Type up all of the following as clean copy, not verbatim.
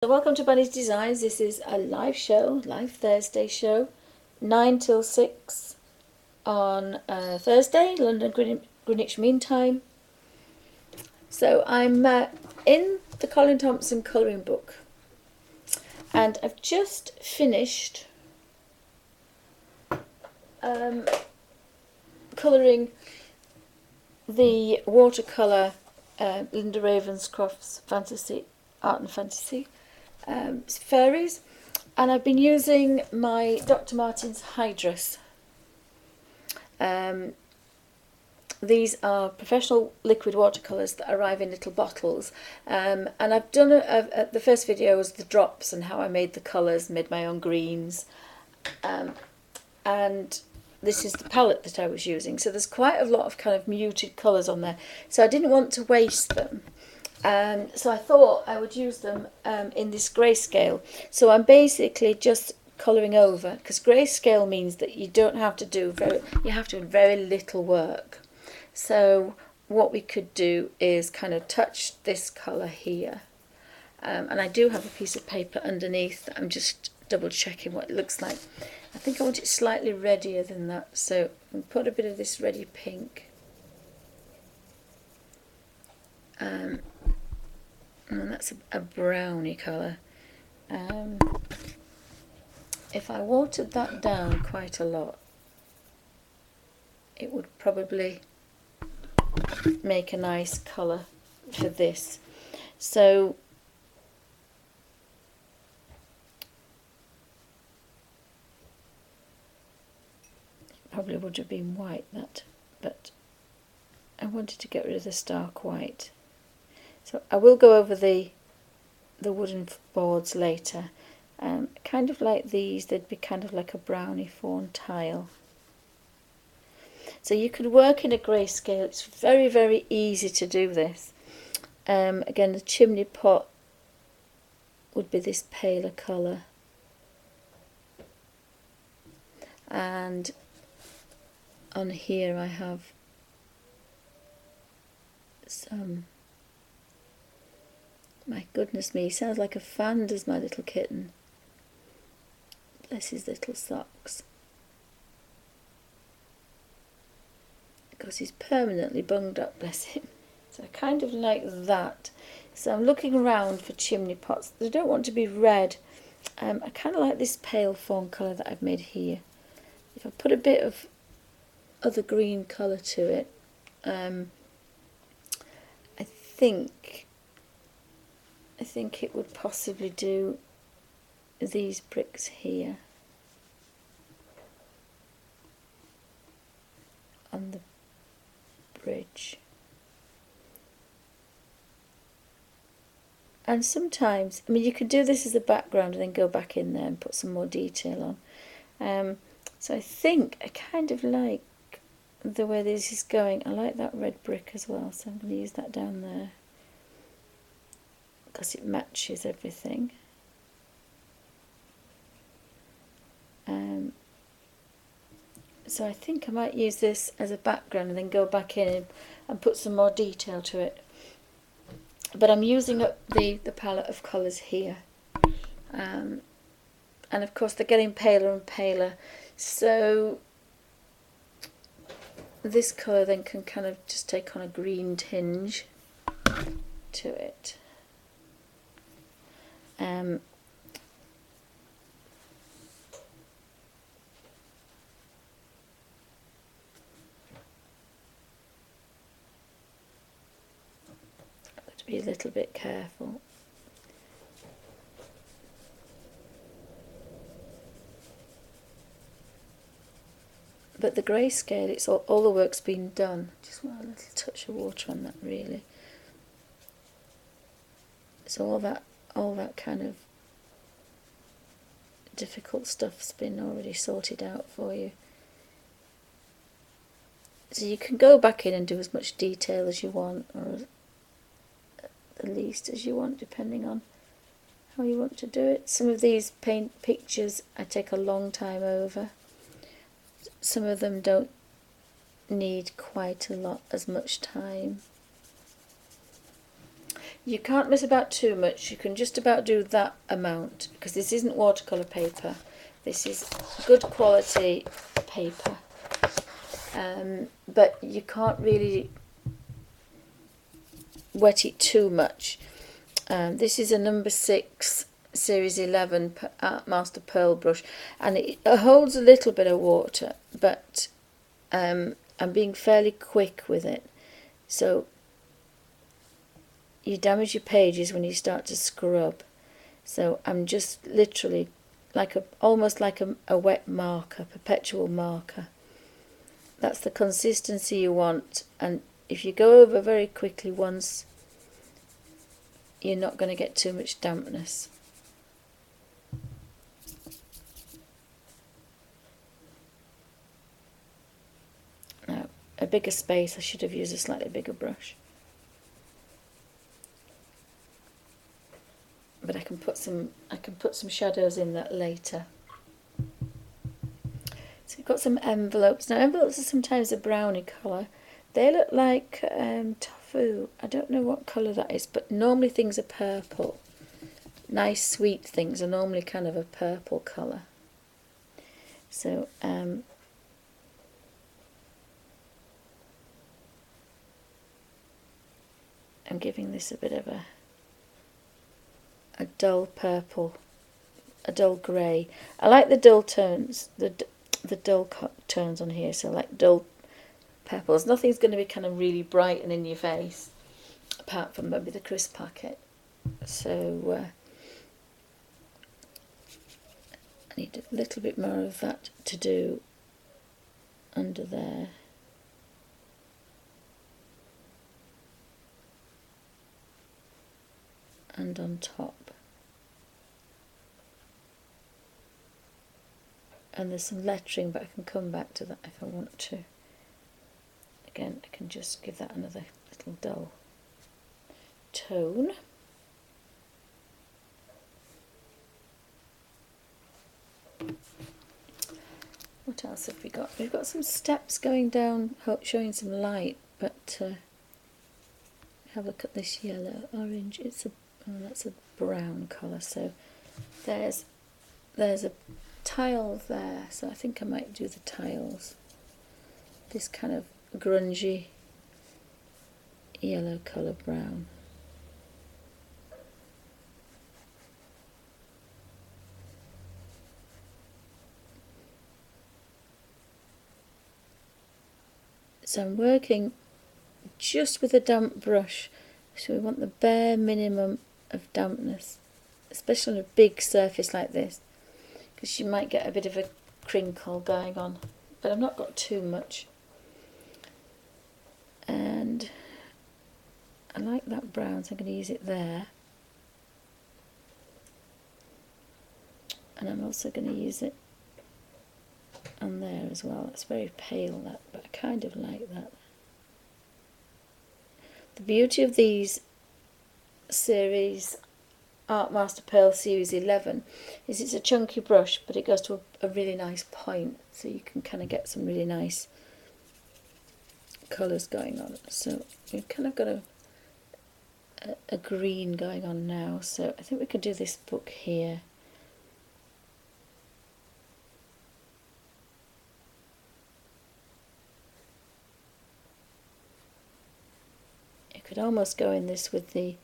So welcome to Bunny's Designs. This is a live show, live Thursday show, 9 till 6 on Thursday, London Greenwich Mean Time. So I'm in the Colin Thompson colouring book, and I've just finished colouring the watercolour Linda Ravenscroft's Fantasy Art and Fantasy fairies, and I've been using my Dr. Martens Hydrus. These are professional liquid watercolours that arrive in little bottles, and I've done the first video was the drops and how I made the colours, made my own greens, and this is the palette that I was using. So there's quite a lot of kind of muted colours on there, so I didn't want to waste them. So I thought I would use them in this grayscale. So I'm basically just colouring over, because grayscale means that you don't have to do very little work. So what we could do is kind of touch this colour here, and I do have a piece of paper underneath that I'm just double checking what it looks like. I think I want it slightly reddier than that, so I'll put a bit of this reddy pink. And that's a browny colour. If I watered that down quite a lot, it would probably make a nice colour for this. So it probably would have been white, that, but I wanted to get rid of the stark white. So I will go over the wooden boards later. Kind of like these, they'd be kind of like a browny fawn tile. So you could work in a grayscale. It's very, very easy to do this. Again, the chimney pot would be this paler colour. And on here I have some... My goodness me, he sounds like a fan, does my little kitten. Bless his little socks. Because he's permanently bunged up, bless him. So I kind of like that. So I'm looking around for chimney pots. They don't want to be red. I kind of like this pale fawn colour that I've made here. If I put a bit of other green colour to it, I think it would possibly do these bricks here on the bridge. And sometimes, I mean, you could do this as a background and then go back in there and put some more detail on. So I think I kind of like the way this is going. I like that red brick as well, so I'm going to use that down there, because it matches everything. So I think I might use this as a background and then go back in and put some more detail to it. But I'm using up the palette of colours here. And of course they're getting paler and paler. So this colour then can kind of just take on a green tinge to it. I've got to be a little bit careful. But the grayscale, it's all the work's been done. Just want a little touch of water on that, really. So all that kind of difficult stuff's been already sorted out for you. So you can go back in and do as much detail as you want, or the least as you want, depending on how you want to do it. Some of these paint pictures I take a long time over. Some of them don't need quite as much time. You can't mess about too much. You can just about do that amount, because this isn't watercolour paper. This is good quality paper. But you can't really wet it too much. This is a number 6 series 11 Art Master Pearl brush, and it holds a little bit of water, but I'm being fairly quick with it, so you damage your pages when you start to scrub. So I'm just literally almost like a wet marker, perpetual marker. That's the consistency you want, and if you go over very quickly once, you're not going to get too much dampness. Now, a bigger space, I should have used a slightly bigger brush. But I can put some shadows in that later. So we've got some envelopes. Now envelopes are sometimes a browny colour. They look like tofu. I don't know what colour that is, but normally things are purple. Nice sweet things are normally kind of a purple colour. So I'm giving this a bit of a dull purple, a dull grey. I like the dull tones, the dull tones on here, so I like dull purples. Nothing's going to be kind of really bright and in your face, apart from maybe the crisp packet. So I need a little bit more of that to do under there. And on top. And there's some lettering, but I can come back to that if I want to. Again, I can just give that another little dull tone. What else have we got? We've got some steps going down, showing some light, but have a look at this yellow, orange. That's a brown colour. So there's a tile there. So I think I might do the tiles. This kind of grungy yellow colour brown. So I'm working just with a damp brush, so we want the bare minimum of dampness, especially on a big surface like this, because you might get a bit of a crinkle going on, but I've not got too much. And I like that brown, so I'm going to use it there. And I'm also going to use it on there as well. It's very pale, that, but I kind of like that. The beauty of these series, Art Master Pearl Series 11, is it's a chunky brush, but it goes to a really nice point, so you can kind of get some really nice colours going on. So we've kind of got a green going on now, so I think we could do this book here. Could almost go in this with the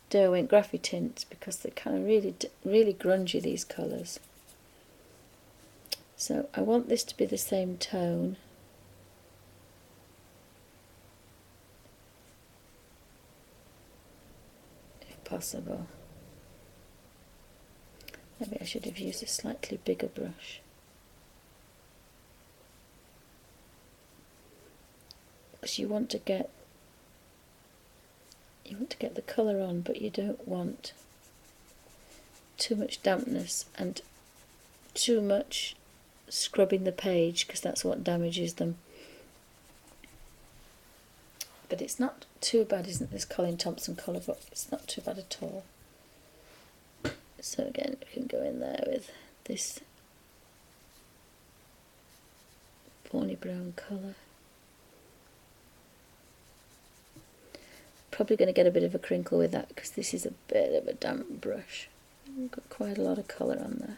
Derwent Graphy tints, because they're kind of really grungy, these colours. So I want this to be the same tone. If possible. Maybe I should have used a slightly bigger brush. Because you want to get the colour on, but you don't want too much dampness and too much scrubbing the page, because that's what damages them. But it's not too bad, isn't this Colin Thompson colour book? It's not too bad at all. So again, we can go in there with this tawny brown colour. probably going to get a bit of a crinkle with that because this is a bit of a damp brush. We've got quite a lot of colour on there.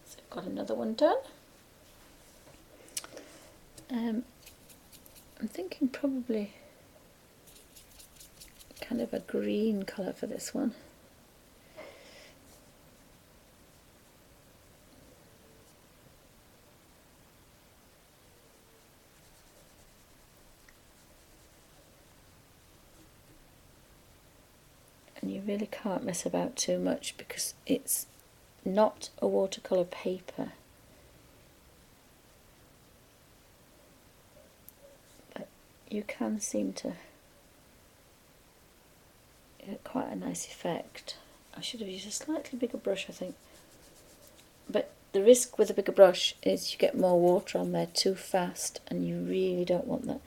So I've got another one done. I'm thinking probably kind of a green colour for this one. And you really can't mess about too much because it's not a watercolour paper. But you can seem to get quite a nice effect. I should have used a slightly bigger brush, I think. But the risk with a bigger brush is you get more water on there too fast, and you really don't want that.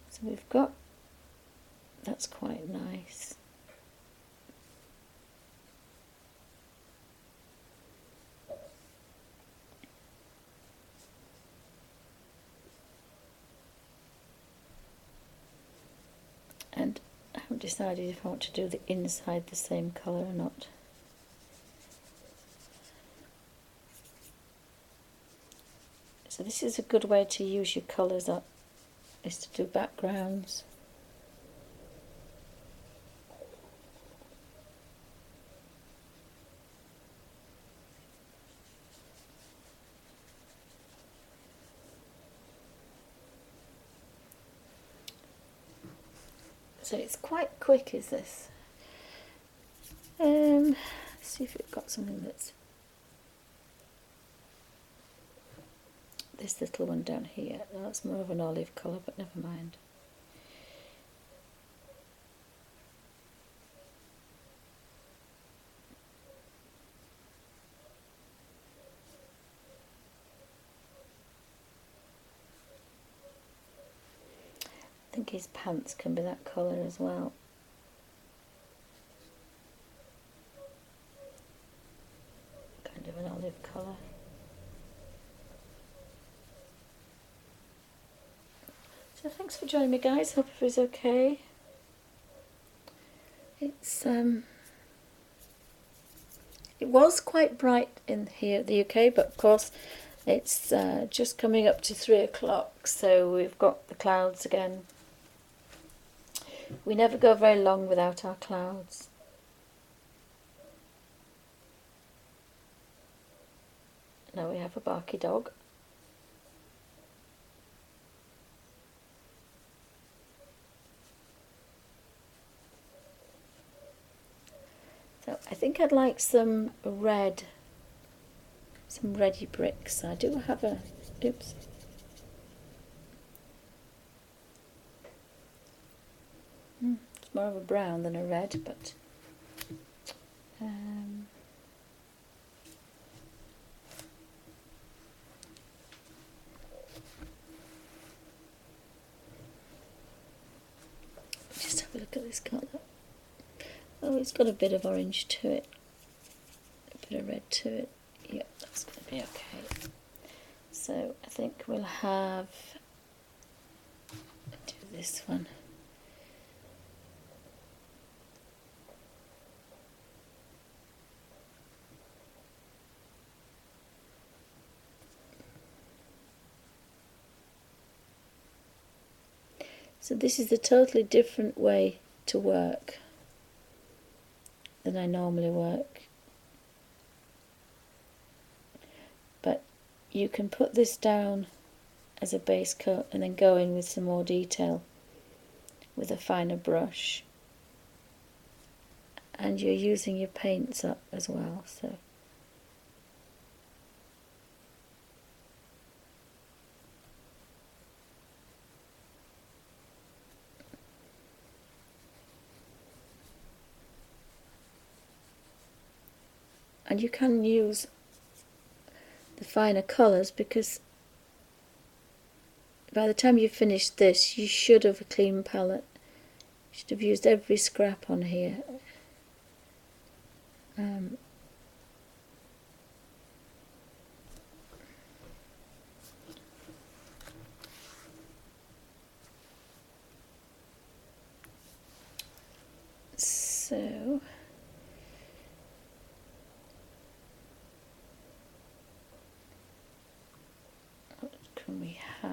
So we've got, that's quite nice. And I haven't decided if I want to do the inside the same colour or not. So this is a good way to use your colours up, is to do backgrounds. So it's quite quick, is this? Let's see if we've got something that's this little one down here. That's more of an olive colour, but never mind. I think his pants can be that colour as well. Kind of an olive colour. So thanks for joining me, guys. Hope it was okay. It's it was quite bright in here at the UK, but of course it's just coming up to 3 o'clock, so we've got the clouds again. We never go very long without our clouds. Now we have a barky dog. So I think I'd like some red, some reddy bricks. I do have a, oops. It's more of a brown than a red, but just have a look at this colour. Oh, it's got a bit of orange to it, a bit of red to it. Yep, that's going to be okay. So I think we'll have, do this one. So this is a totally different way to work than I normally work. But you can put this down as a base coat and then go in with some more detail with a finer brush. And you're using your paints up as well, so. And you can use the finer colours because by the time you've finished this, you should have a clean palette. You Should have used every scrap on here. So what can we have?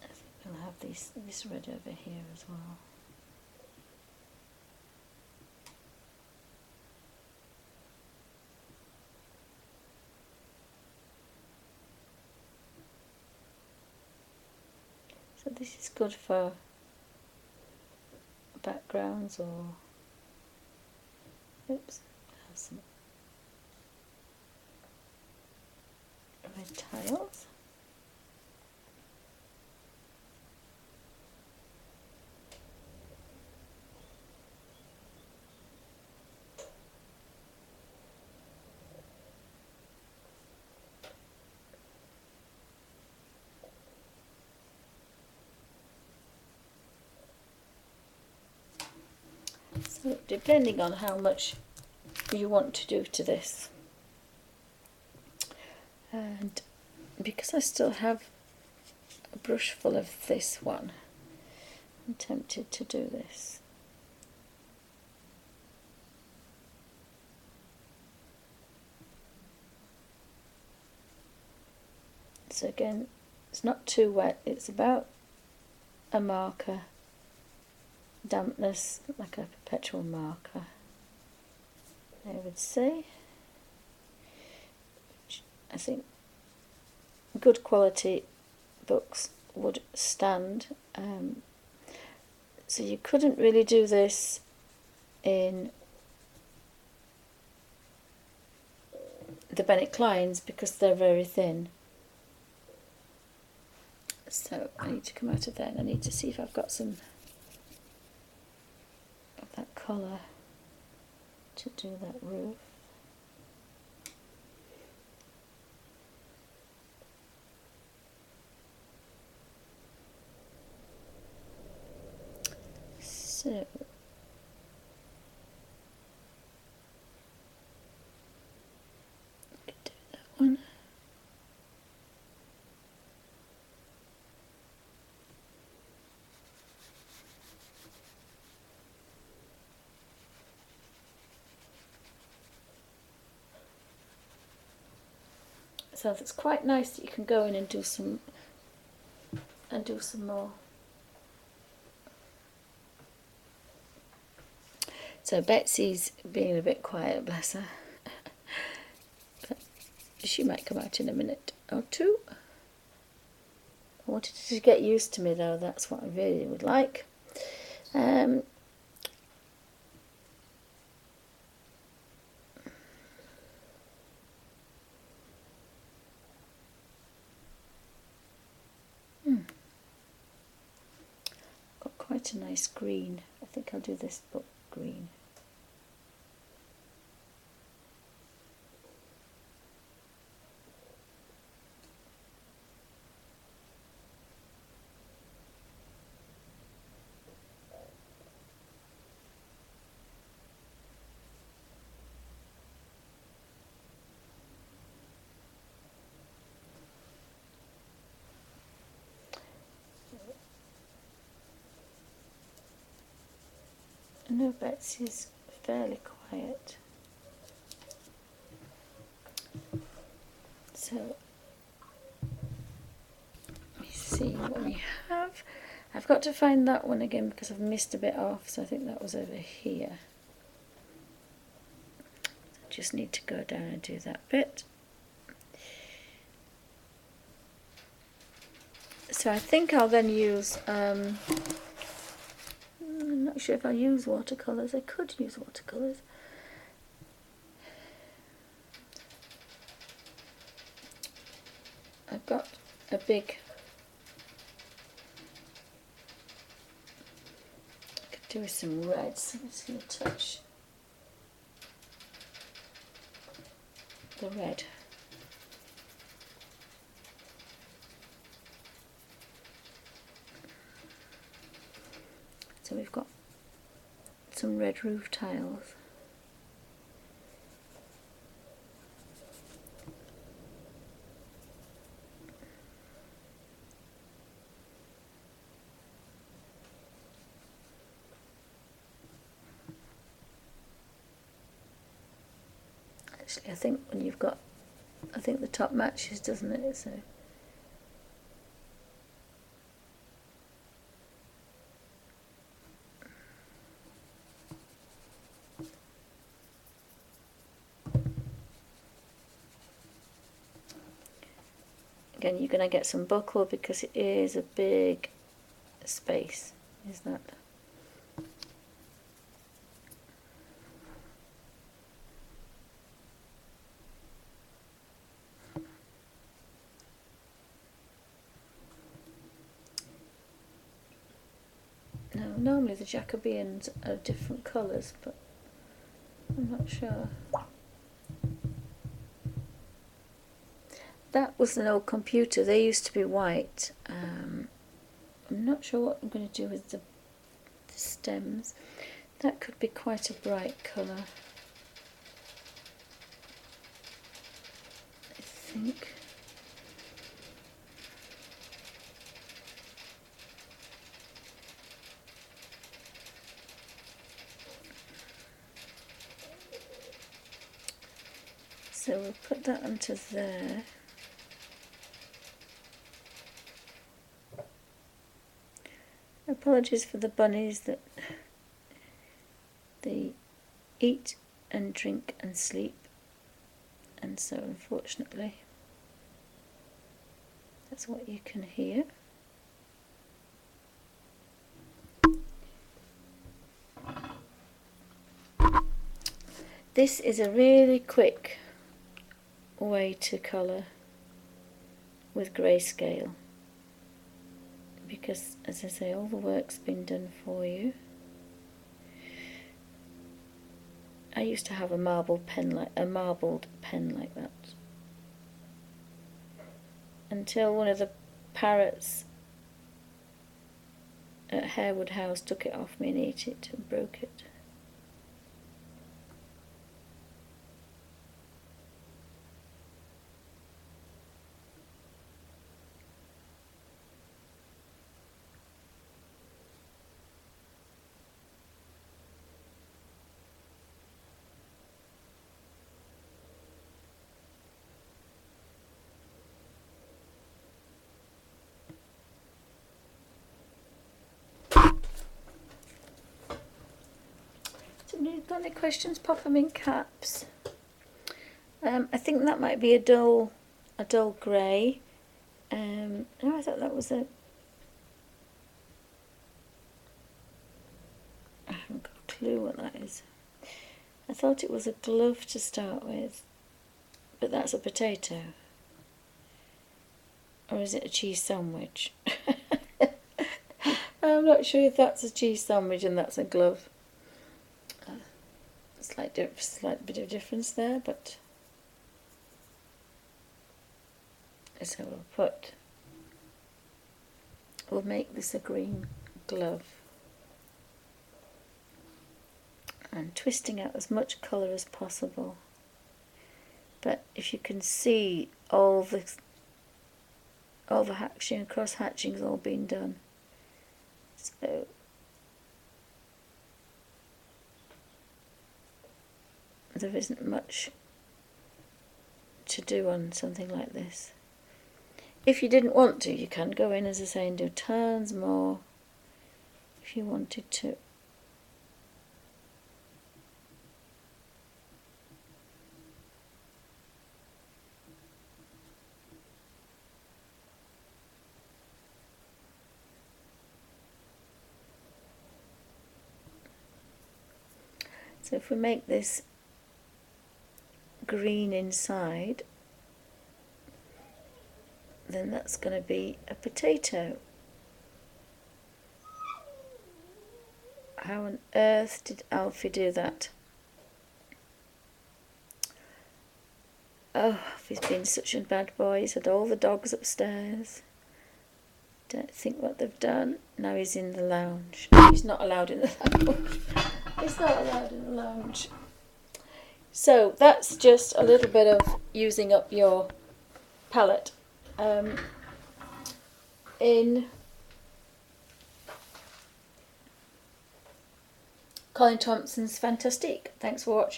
I think we'll have this red over here as well. So this is good for backgrounds or, oops, have some red tiles. So depending on how much you want to do to this, and because I still have a brush full of this one, I'm tempted to do this. So again, it's not too wet, it's about a marker dampness, like a perpetual marker, I would say. I think good quality books would stand. So you couldn't really do this in the Bennett Kleins because they're very thin. So I need to come out of there and I need to see if I've got some of that colour to do that roof. So could do that one. So it's quite nice that you can go in and do some more. So Betsy's being a bit quiet, bless her. But she might come out in a minute or two. I wanted to get used to me though, that's what I really would like. Got quite a nice green. I think I'll do this book green. I know Betsy's fairly quiet. So let me see what we have. I've got to find that one again because I've missed a bit off, so I think that was over here. I just need to go down and do that bit. So I think I'll then use, I'm not sure if I use watercolours. I could use watercolours. I've got a big, I could do with some reds. I'm just going to touch the red. So we've got some red roof tiles. Actually, I think when you've got, I think the top matches, doesn't it? So again, you're going to get some buckle because it is a big space, isn't it? No, normally the Jacobeans are different colours, but I'm not sure. That was an old computer. They used to be white. I'm not sure what I'm going to do with the stems. That could be quite a bright colour, I think. So we'll put that onto there. Apologies for the bunnies that they eat and drink and sleep, and so unfortunately that's what you can hear. This is a really quick way to colour with grayscale, because as I say, all the work's been done for you. I used to have a marbled pen like that until one of the parrots at Harewood House took it off me and ate it and broke it. So if you've got any questions, pop them in caps. I think that might be a dull grey. No, I thought that was a... I haven't got a clue what that is. I thought it was a glove to start with, but that's a potato. Or is it a cheese sandwich? I'm not sure if that's a cheese sandwich and that's a glove. Slight bit of difference there, but so we'll make this a green glove, and twisting out as much colour as possible. But if you can see, all the hatching and cross hatching's all been done, so there isn't much to do on something like this. If you didn't want to, you can go in, as I say, and do tons more if you wanted to. So if we make this green inside, then that's going to be a potato. How on earth did Alfie do that? Oh, he's been such a bad boy. He's had all the dogs upstairs. Don't think what they've done. Now he's in the lounge. No, he's not allowed in the lounge. He's not allowed in the lounge. So that's just a little bit of using up your palette. In Colin Thompson's Fantastique. Thanks for watching.